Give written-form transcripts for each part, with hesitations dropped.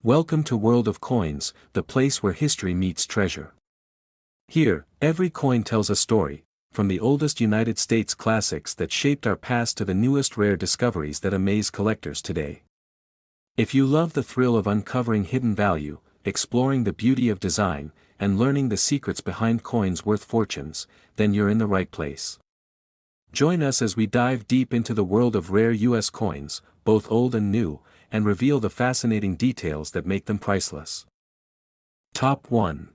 Welcome to World of Coins, the place where history meets treasure. Here, every coin tells a story, from the oldest United States classics that shaped our past to the newest rare discoveries that amaze collectors today. If you love the thrill of uncovering hidden value, exploring the beauty of design, and learning the secrets behind coins worth fortunes, then you're in the right place. Join us as we dive deep into the world of rare U.S. coins, both old and new, and reveal the fascinating details that make them priceless. Top 1.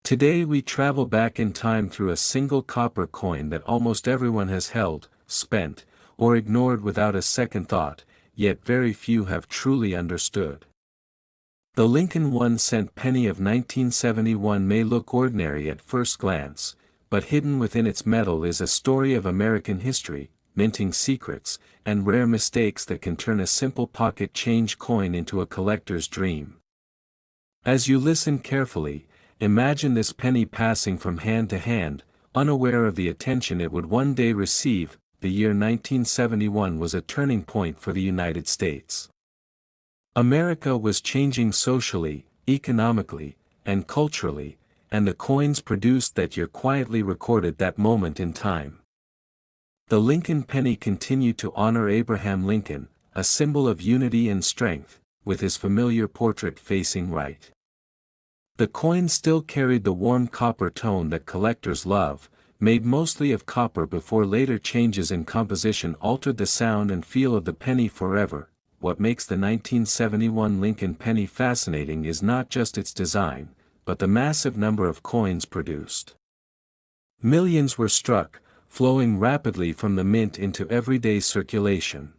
Today we travel back in time through a single copper coin that almost everyone has held, spent, or ignored without a second thought, yet very few have truly understood. The Lincoln 1-cent penny of 1971 may look ordinary at first glance, but hidden within its metal is a story of American history, minting secrets, and rare mistakes that can turn a simple pocket change coin into a collector's dream. As you listen carefully, imagine this penny passing from hand to hand, unaware of the attention it would one day receive. The year 1971 was a turning point for the United States. America was changing socially, economically, and culturally, and the coins produced that year quietly recorded that moment in time. The Lincoln penny continued to honor Abraham Lincoln, a symbol of unity and strength, with his familiar portrait facing right. The coin still carried the warm copper tone that collectors love, made mostly of copper before later changes in composition altered the sound and feel of the penny forever. What makes the 1971 Lincoln penny fascinating is not just its design, but the massive number of coins produced. Millions were struck, flowing rapidly from the mint into everyday circulation.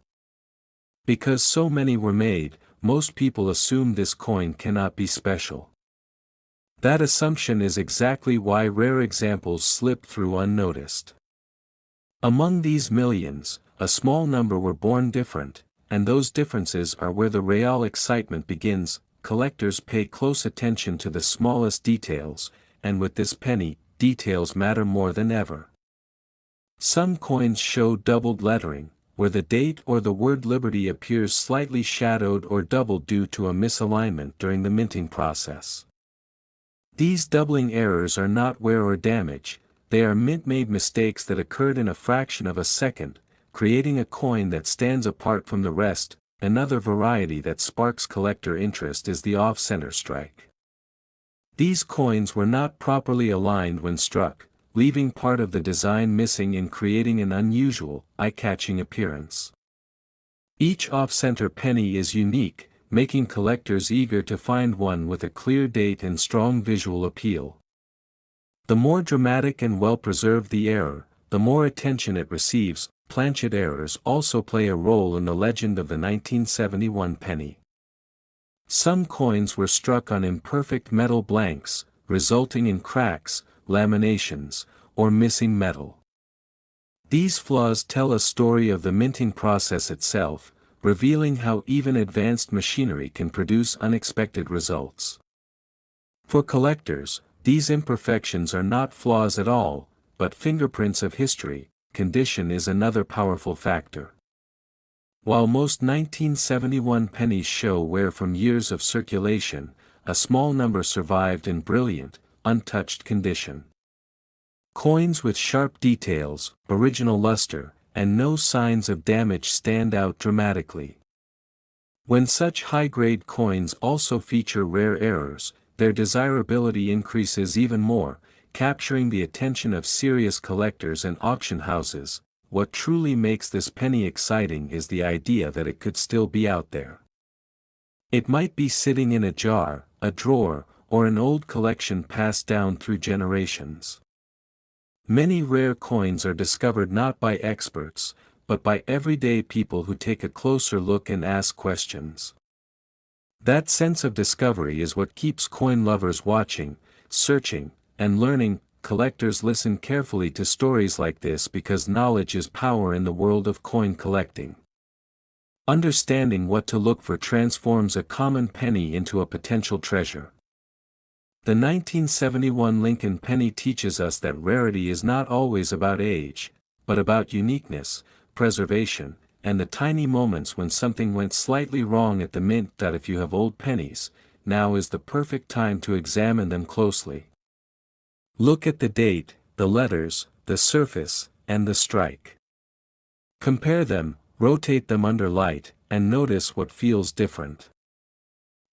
Because so many were made, most people assume this coin cannot be special. That assumption is exactly why rare examples slip through unnoticed. Among these millions, a small number were born different, and those differences are where the real excitement begins. Collectors pay close attention to the smallest details, and with this penny, details matter more than ever. Some coins show doubled lettering, where the date or the word Liberty appears slightly shadowed or doubled due to a misalignment during the minting process. These doubling errors are not wear or damage, they are mint-made mistakes that occurred in a fraction of a second, creating a coin that stands apart from the rest. Another variety that sparks collector interest is the off-center strike. These coins were not properly aligned when struck, leaving part of the design missing and creating an unusual, eye-catching appearance. Each off-center penny is unique, making collectors eager to find one with a clear date and strong visual appeal. The more dramatic and well-preserved the error, the more attention it receives. Planchet errors also play a role in the legend of the 1971 penny. Some coins were struck on imperfect metal blanks, resulting in cracks, laminations, or missing metal. These flaws tell a story of the minting process itself, revealing how even advanced machinery can produce unexpected results. For collectors, these imperfections are not flaws at all, but fingerprints of history. Condition is another powerful factor. While most 1971 pennies show wear from years of circulation, a small number survived in brilliant, untouched condition. Coins with sharp details, original luster, and no signs of damage stand out dramatically. When such high-grade coins also feature rare errors, their desirability increases even more, capturing the attention of serious collectors and auction houses. What truly makes this penny exciting is the idea that it could still be out there. It might be sitting in a jar, a drawer, or an old collection passed down through generations. Many rare coins are discovered not by experts, but by everyday people who take a closer look and ask questions. That sense of discovery is what keeps coin lovers watching, searching, and learning. Collectors listen carefully to stories like this because knowledge is power in the world of coin collecting. Understanding what to look for transforms a common penny into a potential treasure. The 1971 Lincoln penny teaches us that rarity is not always about age, but about uniqueness, preservation, and the tiny moments when something went slightly wrong at the mint. If you have old pennies, now is the perfect time to examine them closely. Look at the date, the letters, the surface, and the strike. Compare them, rotate them under light, and notice what feels different.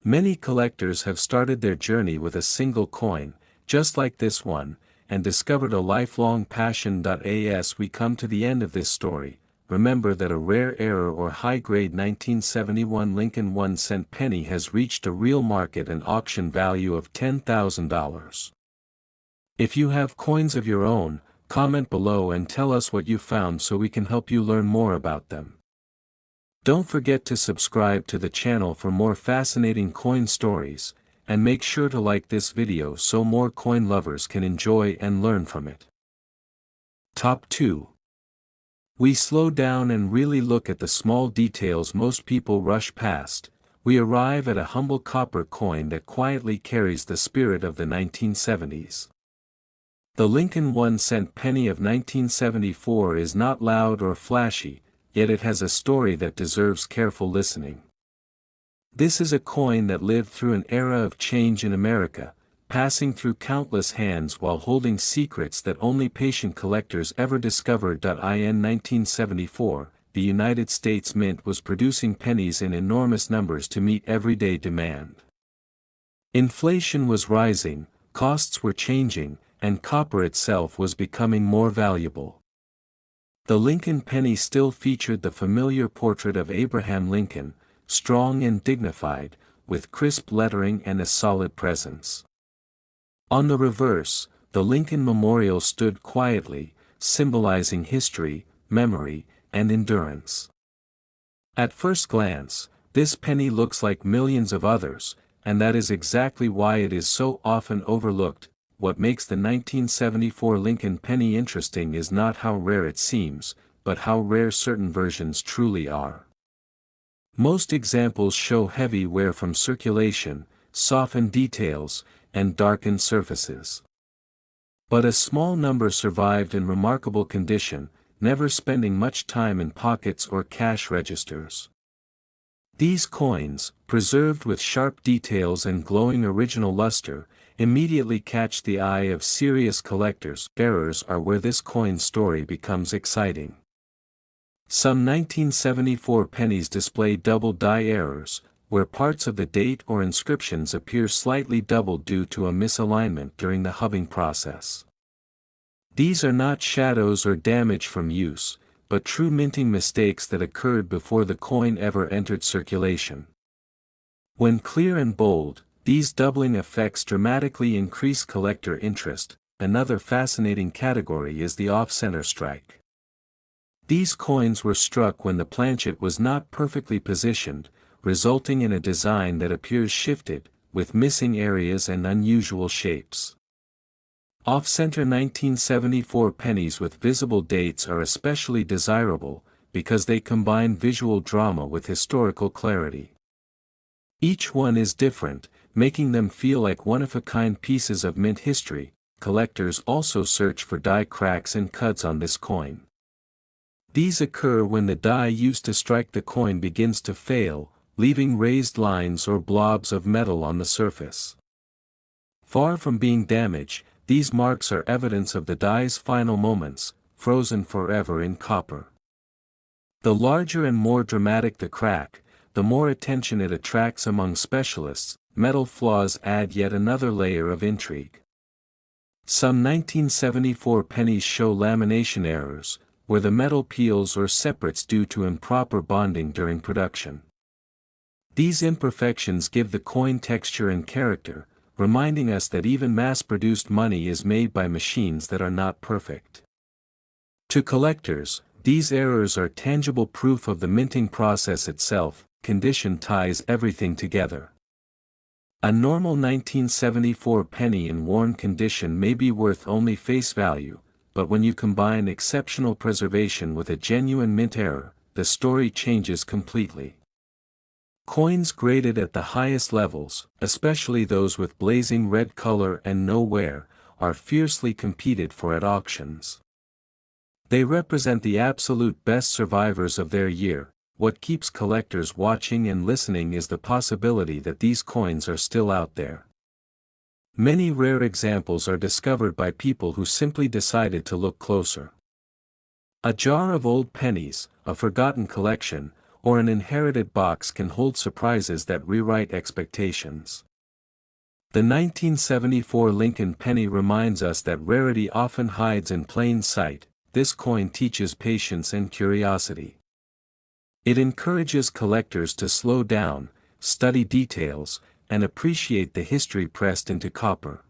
Many collectors have started their journey with a single coin, just like this one, and discovered a lifelong passion. As we come to the end of this story, remember that a rare error or high-grade 1971 Lincoln 1-cent penny has reached a real market and auction value of $10,000. If you have coins of your own, comment below and tell us what you found so we can help you learn more about them. Don't forget to subscribe to the channel for more fascinating coin stories, and make sure to like this video so more coin lovers can enjoy and learn from it. Top 2. We slow down and really look at the small details most people rush past. We arrive at a humble copper coin that quietly carries the spirit of the 1970s. The Lincoln 1-cent penny of 1974 is not loud or flashy, yet it has a story that deserves careful listening. This is a coin that lived through an era of change in America, passing through countless hands while holding secrets that only patient collectors ever discovered. In 1974, the United States Mint was producing pennies in enormous numbers to meet everyday demand. Inflation was rising, costs were changing, and copper itself was becoming more valuable. The Lincoln penny still featured the familiar portrait of Abraham Lincoln, strong and dignified, with crisp lettering and a solid presence. On the reverse, the Lincoln Memorial stood quietly, symbolizing history, memory, and endurance. At first glance, this penny looks like millions of others, and that is exactly why it is so often overlooked. What makes the 1974 Lincoln penny interesting is not how rare it seems, but how rare certain versions truly are. Most examples show heavy wear from circulation, softened details, and darkened surfaces. But a small number survived in remarkable condition, never spending much time in pockets or cash registers. These coins, preserved with sharp details and glowing original luster, immediately catch the eye of serious collectors. Errors are where this coin story becomes exciting. Some 1974 pennies display double die errors, where parts of the date or inscriptions appear slightly doubled due to a misalignment during the hubbing process. These are not shadows or damage from use, but true minting mistakes that occurred before the coin ever entered circulation. When clear and bold, these doubling effects dramatically increase collector interest. Another fascinating category is the off-center strike. These coins were struck when the planchet was not perfectly positioned, resulting in a design that appears shifted, with missing areas and unusual shapes. Off-center 1974 pennies with visible dates are especially desirable, because they combine visual drama with historical clarity. Each one is different, making them feel like one-of-a-kind pieces of mint history. Collectors also search for die cracks and cuts on this coin. These occur when the die used to strike the coin begins to fail, leaving raised lines or blobs of metal on the surface. Far from being damage, these marks are evidence of the die's final moments, frozen forever in copper. The larger and more dramatic the crack, the more attention it attracts among specialists. Metal flaws add yet another layer of intrigue. Some 1974 pennies show lamination errors, where the metal peels or separates due to improper bonding during production. These imperfections give the coin texture and character, reminding us that even mass-produced money is made by machines that are not perfect. To collectors, these errors are tangible proof of the minting process itself. Condition ties everything together. A normal 1974 penny in worn condition may be worth only face value, but when you combine exceptional preservation with a genuine mint error, the story changes completely. Coins graded at the highest levels, especially those with blazing red color and no wear, are fiercely competed for at auctions. They represent the absolute best survivors of their year. What keeps collectors watching and listening is the possibility that these coins are still out there. Many rare examples are discovered by people who simply decided to look closer. A jar of old pennies, a forgotten collection, or an inherited box can hold surprises that rewrite expectations. The 1974 Lincoln penny reminds us that rarity often hides in plain sight. This coin teaches patience and curiosity. It encourages collectors to slow down, study details, and appreciate the history pressed into copper.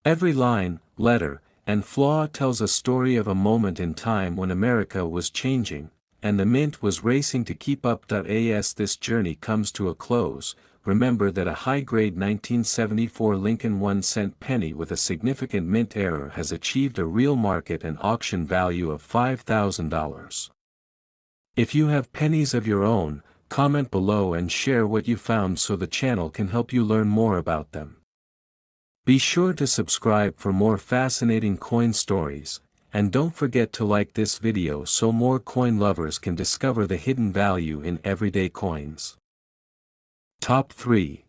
Every line, letter, and flaw tells a story of a moment in time when America was changing, and the mint was racing to keep up. As this journey comes to a close, remember that a high-grade 1974 Lincoln 1-cent penny with a significant mint error has achieved a real market and auction value of $5,000. If you have pennies of your own, comment below and share what you found so the channel can help you learn more about them. Be sure to subscribe for more fascinating coin stories, and don't forget to like this video so more coin lovers can discover the hidden value in everyday coins. Top 3.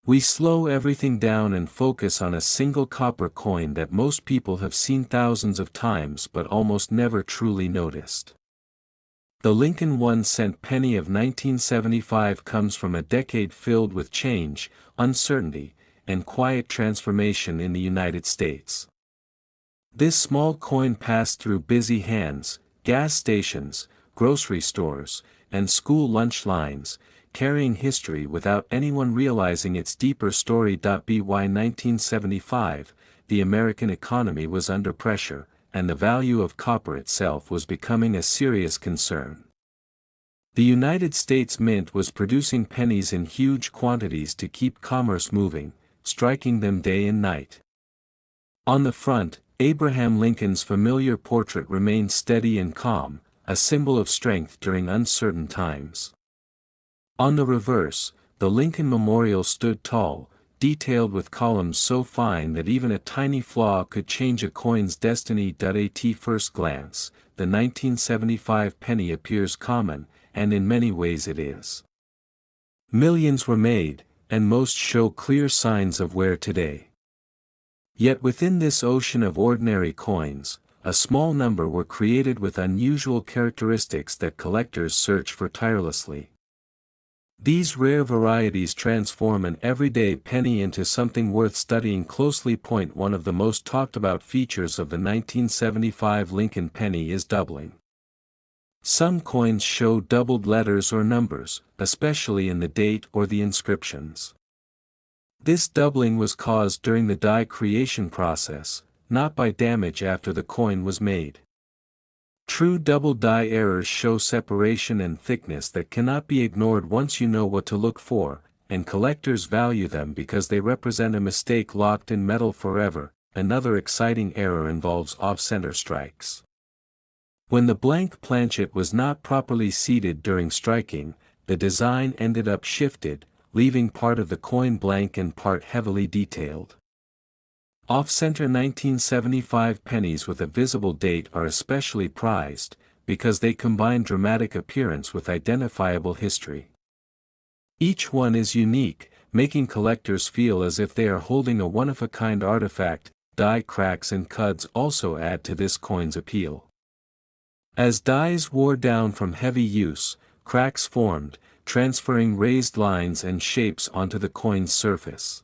We slow everything down and focus on a single copper coin that most people have seen thousands of times but almost never truly noticed. The Lincoln 1-cent penny of 1975 comes from a decade filled with change, uncertainty, and quiet transformation in the United States. This small coin passed through busy hands, gas stations, grocery stores, and school lunch lines, carrying history without anyone realizing its deeper story. By 1975, the American economy was under pressure, and the value of copper itself was becoming a serious concern. The United States Mint was producing pennies in huge quantities to keep commerce moving, striking them day and night. On the front, Abraham Lincoln's familiar portrait remained steady and calm, a symbol of strength during uncertain times. On the reverse, the Lincoln Memorial stood tall, detailed with columns so fine that even a tiny flaw could change a coin's destiny. At first glance, the 1975 penny appears common, and in many ways it is. Millions were made, and most show clear signs of wear today. Yet within this ocean of ordinary coins, a small number were created with unusual characteristics that collectors search for tirelessly. These rare varieties transform an everyday penny into something worth studying closely. One of the most talked about features of the 1975 Lincoln penny is doubling. Some coins show doubled letters or numbers, especially in the date or the inscriptions. This doubling was caused during the die creation process, not by damage after the coin was made. True double die errors show separation and thickness that cannot be ignored once you know what to look for, and collectors value them because they represent a mistake locked in metal forever. Another exciting error involves off-center strikes. When the blank planchet was not properly seated during striking, the design ended up shifted, leaving part of the coin blank and part heavily detailed. Off-center 1975 pennies with a visible date are especially prized, because they combine dramatic appearance with identifiable history. Each one is unique, making collectors feel as if they are holding a one-of-a-kind artifact. Die cracks and cuds also add to this coin's appeal. As dies wore down from heavy use, cracks formed, transferring raised lines and shapes onto the coin's surface.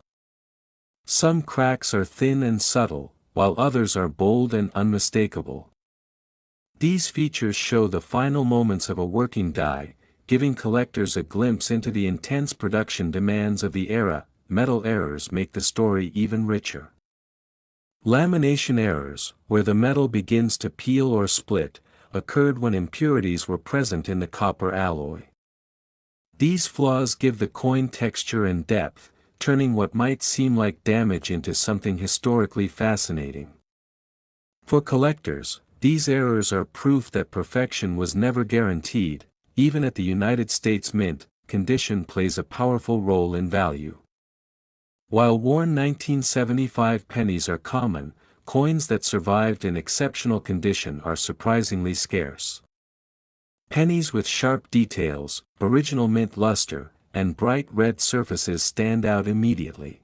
Some cracks are thin and subtle, while others are bold and unmistakable. These features show the final moments of a working die, giving collectors a glimpse into the intense production demands of the era. Metal errors make the story even richer. Lamination errors, where the metal begins to peel or split, occurred when impurities were present in the copper alloy. These flaws give the coin texture and depth, turning what might seem like damage into something historically fascinating. For collectors, these errors are proof that perfection was never guaranteed. Even at the United States Mint, condition plays a powerful role in value. While worn 1975 pennies are common, coins that survived in exceptional condition are surprisingly scarce. Pennies with sharp details, original mint luster, and bright red surfaces stand out immediately.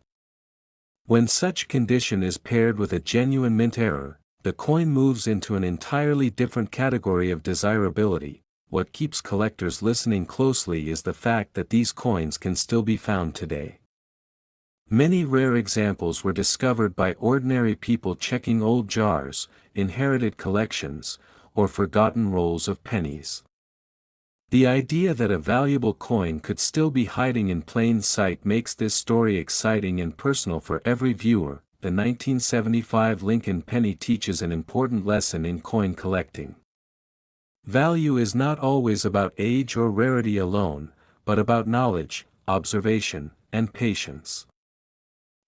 When such condition is paired with a genuine mint error, the coin moves into an entirely different category of desirability. What keeps collectors listening closely is the fact that these coins can still be found today. Many rare examples were discovered by ordinary people checking old jars, inherited collections, or forgotten rolls of pennies. The idea that a valuable coin could still be hiding in plain sight makes this story exciting and personal for every viewer. The 1975 Lincoln penny teaches an important lesson in coin collecting. Value is not always about age or rarity alone, but about knowledge, observation, and patience.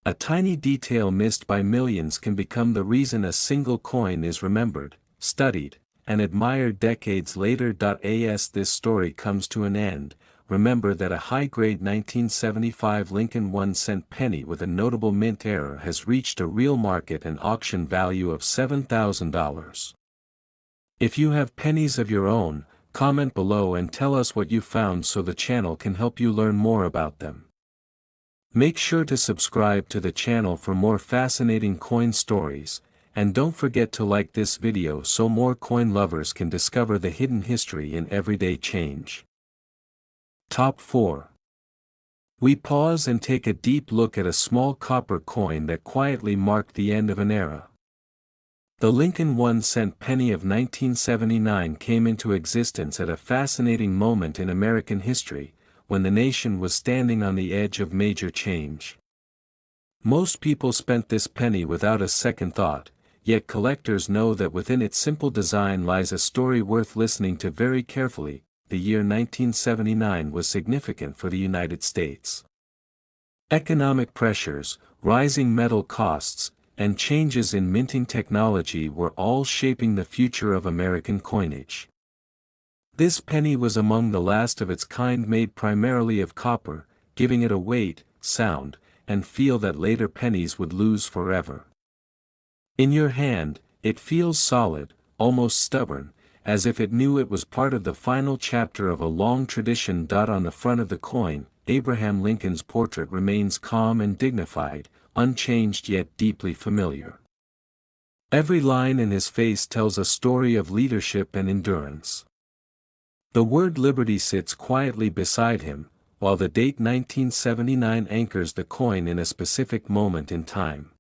A tiny detail missed by millions can become the reason a single coin is remembered, studied, and admired decades later. As this story comes to an end, remember that a high-grade 1975 Lincoln 1-cent penny with a notable mint error has reached a real market and auction value of $7,000. If you have pennies of your own, comment below and tell us what you found so the channel can help you learn more about them. Make sure to subscribe to the channel for more fascinating coin stories, and don't forget to like this video so more coin lovers can discover the hidden history in everyday change. Top 4. We pause and take a deep look at a small copper coin that quietly marked the end of an era. The Lincoln 1-cent penny of 1979 came into existence at a fascinating moment in American history, when the nation was standing on the edge of major change. Most people spent this penny without a second thought, yet collectors know that within its simple design lies a story worth listening to very carefully. The year 1979 was significant for the United States. Economic pressures, rising metal costs, and changes in minting technology were all shaping the future of American coinage. This penny was among the last of its kind, made primarily of copper, giving it a weight, sound, and feel that later pennies would lose forever. In your hand, it feels solid, almost stubborn, as if it knew it was part of the final chapter of a long tradition. On the front of the coin, Abraham Lincoln's portrait remains calm and dignified, unchanged yet deeply familiar. Every line in his face tells a story of leadership and endurance. The word liberty sits quietly beside him, while the date 1979 anchors the coin in a specific moment in time.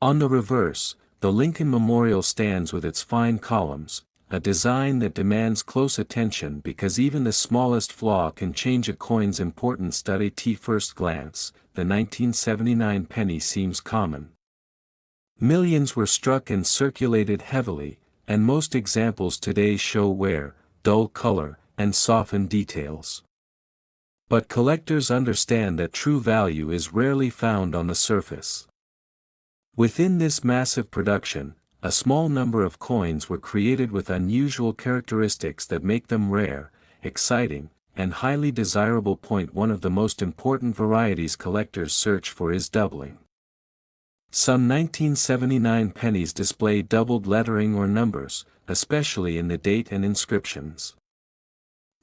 On the reverse, the Lincoln Memorial stands with its fine columns, a design that demands close attention because even the smallest flaw can change a coin's importance. At first glance, the 1979 penny seems common. Millions were struck and circulated heavily, and most examples today show wear, dull color, and softened details. But collectors understand that true value is rarely found on the surface. Within this massive production, a small number of coins were created with unusual characteristics that make them rare, exciting, and highly desirable. One of the most important varieties collectors search for is doubling. Some 1979 pennies display doubled lettering or numbers, especially in the date and inscriptions.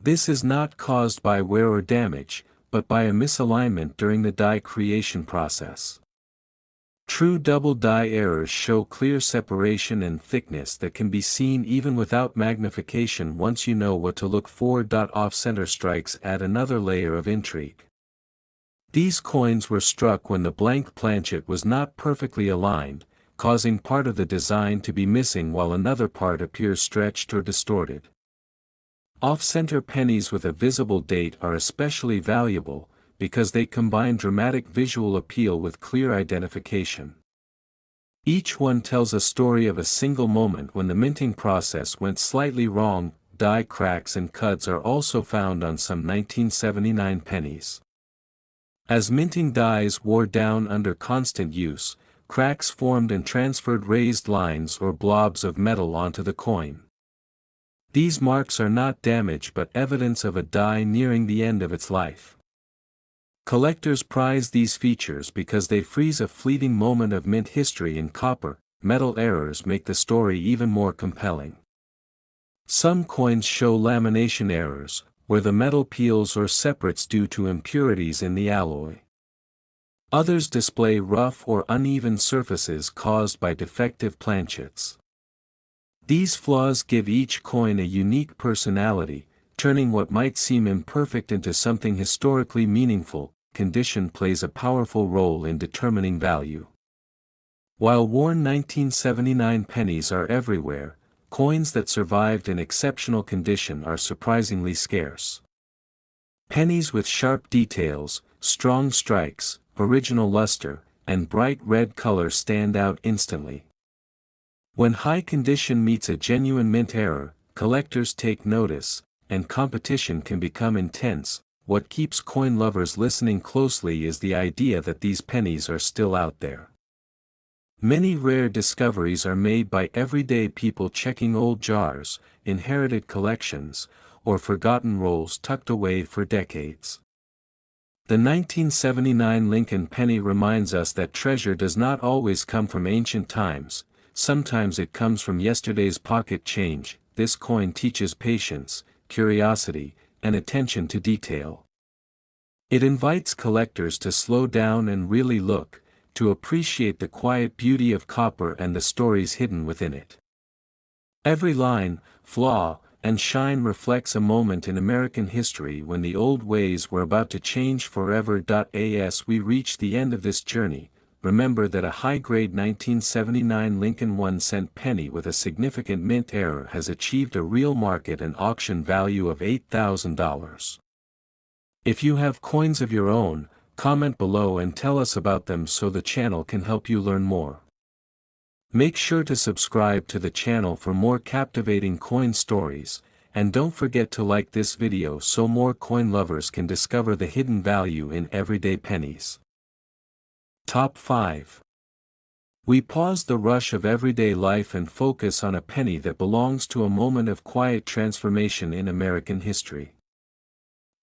This is not caused by wear or damage, but by a misalignment during the die creation process. True double die errors show clear separation and thickness that can be seen even without magnification once you know what to look for. Off-center strikes add another layer of intrigue. These coins were struck when the blank planchet was not perfectly aligned, causing part of the design to be missing while another part appears stretched or distorted. Off-center pennies with a visible date are especially valuable, because they combine dramatic visual appeal with clear identification. Each one tells a story of a single moment when the minting process went slightly wrong. Die cracks and cuts are also found on some 1979 pennies. As minting dies wore down under constant use, cracks formed and transferred raised lines or blobs of metal onto the coin. These marks are not damage but evidence of a die nearing the end of its life. Collectors prize these features because they freeze a fleeting moment of mint history in copper, metal errors make the story even more compelling. Some coins show lamination errors, where the metal peels or separates due to impurities in the alloy. Others display rough or uneven surfaces caused by defective planchets. These flaws give each coin a unique personality, turning what might seem imperfect into something historically meaningful. Condition plays a powerful role in determining value. While worn 1979 pennies are everywhere, coins that survived in exceptional condition are surprisingly scarce. Pennies with sharp details, strong strikes, original luster, and bright red color stand out instantly. When high condition meets a genuine mint error, collectors take notice, and competition can become intense. What keeps coin lovers listening closely is the idea that these pennies are still out there. Many rare discoveries are made by everyday people checking old jars, inherited collections, or forgotten rolls tucked away for decades. The 1979 Lincoln penny reminds us that treasure does not always come from ancient times, sometimes it comes from yesterday's pocket change. This coin teaches patience, curiosity, and attention to detail. It invites collectors to slow down and really look, to appreciate the quiet beauty of copper and the stories hidden within it. Every line, flaw, and shine reflects a moment in American history when the old ways were about to change forever. As we reach the end of this journey, remember that a high-grade 1979 Lincoln 1-cent penny with a significant mint error has achieved a real market and auction value of $8,000. If you have coins of your own, comment below and tell us about them so the channel can help you learn more. Make sure to subscribe to the channel for more captivating coin stories, and don't forget to like this video so more coin lovers can discover the hidden value in everyday pennies. Top 5. We pause the rush of everyday life and focus on a penny that belongs to a moment of quiet transformation in American history.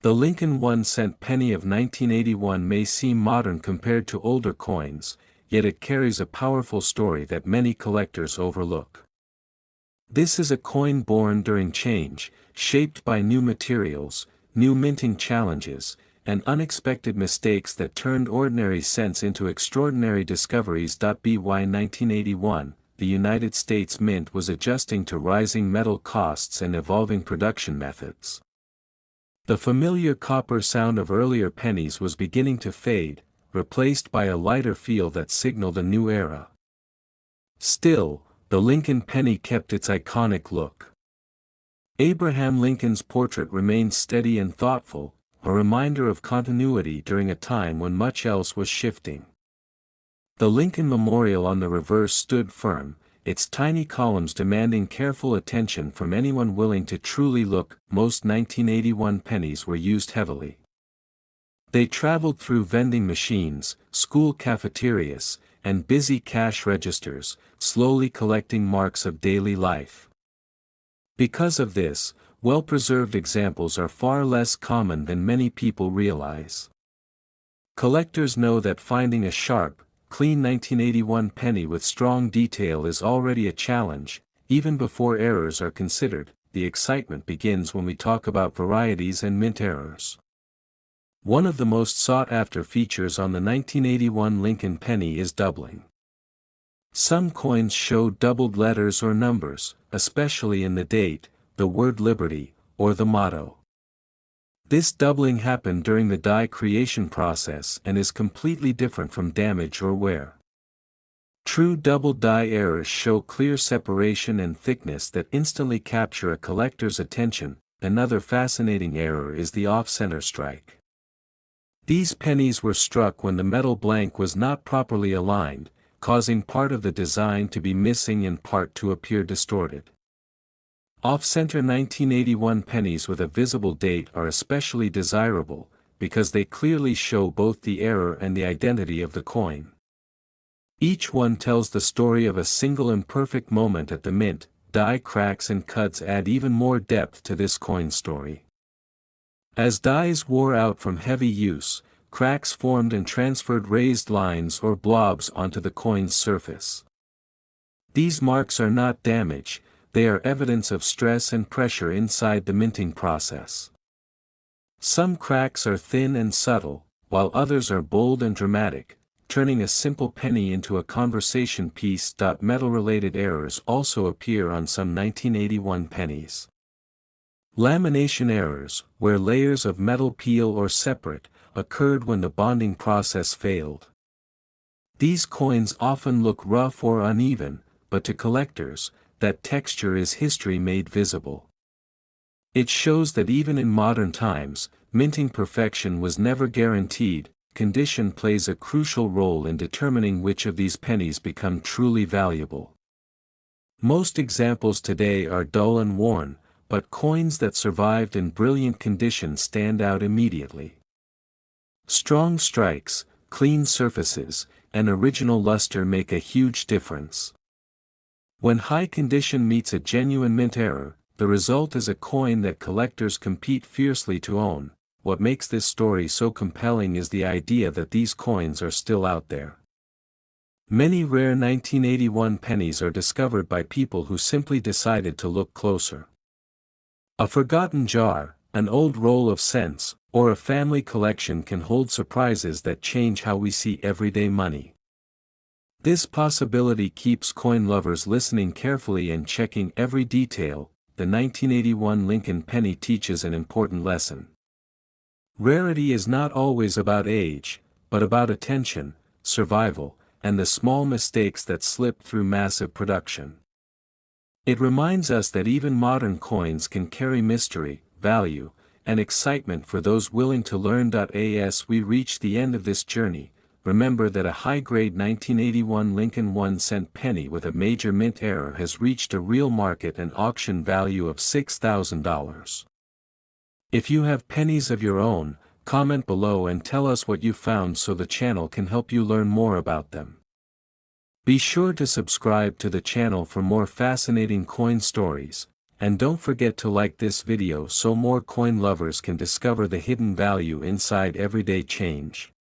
The Lincoln 1-cent penny of 1981 may seem modern compared to older coins, yet it carries a powerful story that many collectors overlook. This is a coin born during change, shaped by new materials, new minting challenges, and unexpected mistakes that turned ordinary cents into extraordinary discoveries. By 1981, the United States Mint was adjusting to rising metal costs and evolving production methods. The familiar copper sound of earlier pennies was beginning to fade, replaced by a lighter feel that signaled a new era. Still, the Lincoln penny kept its iconic look. Abraham Lincoln's portrait remained steady and thoughtful, a reminder of continuity during a time when much else was shifting. The Lincoln Memorial on the reverse stood firm, its tiny columns demanding careful attention from anyone willing to truly look. Most 1981 pennies were used heavily. They traveled through vending machines, school cafeterias, and busy cash registers, slowly collecting marks of daily life. Because of this, well-preserved examples are far less common than many people realize. Collectors know that finding a sharp, clean 1981 penny with strong detail is already a challenge. Even before errors are considered, the excitement begins when we talk about varieties and mint errors. One of the most sought-after features on the 1981 Lincoln penny is doubling. Some coins show doubled letters or numbers, especially in the date, the word Liberty, or the motto. This doubling happened during the die creation process and is completely different from damage or wear. True double die errors show clear separation and thickness that instantly capture a collector's attention. Another fascinating error is the off-center strike. These pennies were struck when the metal blank was not properly aligned, causing part of the design to be missing and part to appear distorted. Off-center 1981 pennies with a visible date are especially desirable, because they clearly show both the error and the identity of the coin. Each one tells the story of a single imperfect moment at the mint. Die cracks and cuts add even more depth to this coin story. As dies wore out from heavy use, cracks formed and transferred raised lines or blobs onto the coin's surface. These marks are not damage, they are evidence of stress and pressure inside the minting process. Some cracks are thin and subtle, while others are bold and dramatic, turning a simple penny into a conversation piece. Metal-related errors also appear on some 1981 pennies. Lamination errors, where layers of metal peel or separate, occurred when the bonding process failed. These coins often look rough or uneven, but to collectors, that texture is history made visible. It shows that even in modern times, minting perfection was never guaranteed. Condition plays a crucial role in determining which of these pennies become truly valuable. Most examples today are dull and worn, but coins that survived in brilliant condition stand out immediately. Strong strikes, clean surfaces, and original luster make a huge difference. When high condition meets a genuine mint error, the result is a coin that collectors compete fiercely to own. What makes this story so compelling is the idea that these coins are still out there. Many rare 1981 pennies are discovered by people who simply decided to look closer. A forgotten jar, an old roll of cents, or a family collection can hold surprises that change how we see everyday money. This possibility keeps coin lovers listening carefully and checking every detail. The 1981 Lincoln penny teaches an important lesson. Rarity is not always about age, but about attention, survival, and the small mistakes that slip through massive production. It reminds us that even modern coins can carry mystery, value, and excitement for those willing to learn. As we reach the end of this journey, remember that a high-grade 1981 Lincoln 1-cent penny with a major mint error has reached a real market and auction value of $6,000. If you have pennies of your own, comment below and tell us what you found so the channel can help you learn more about them. Be sure to subscribe to the channel for more fascinating coin stories, and don't forget to like this video so more coin lovers can discover the hidden value inside everyday change.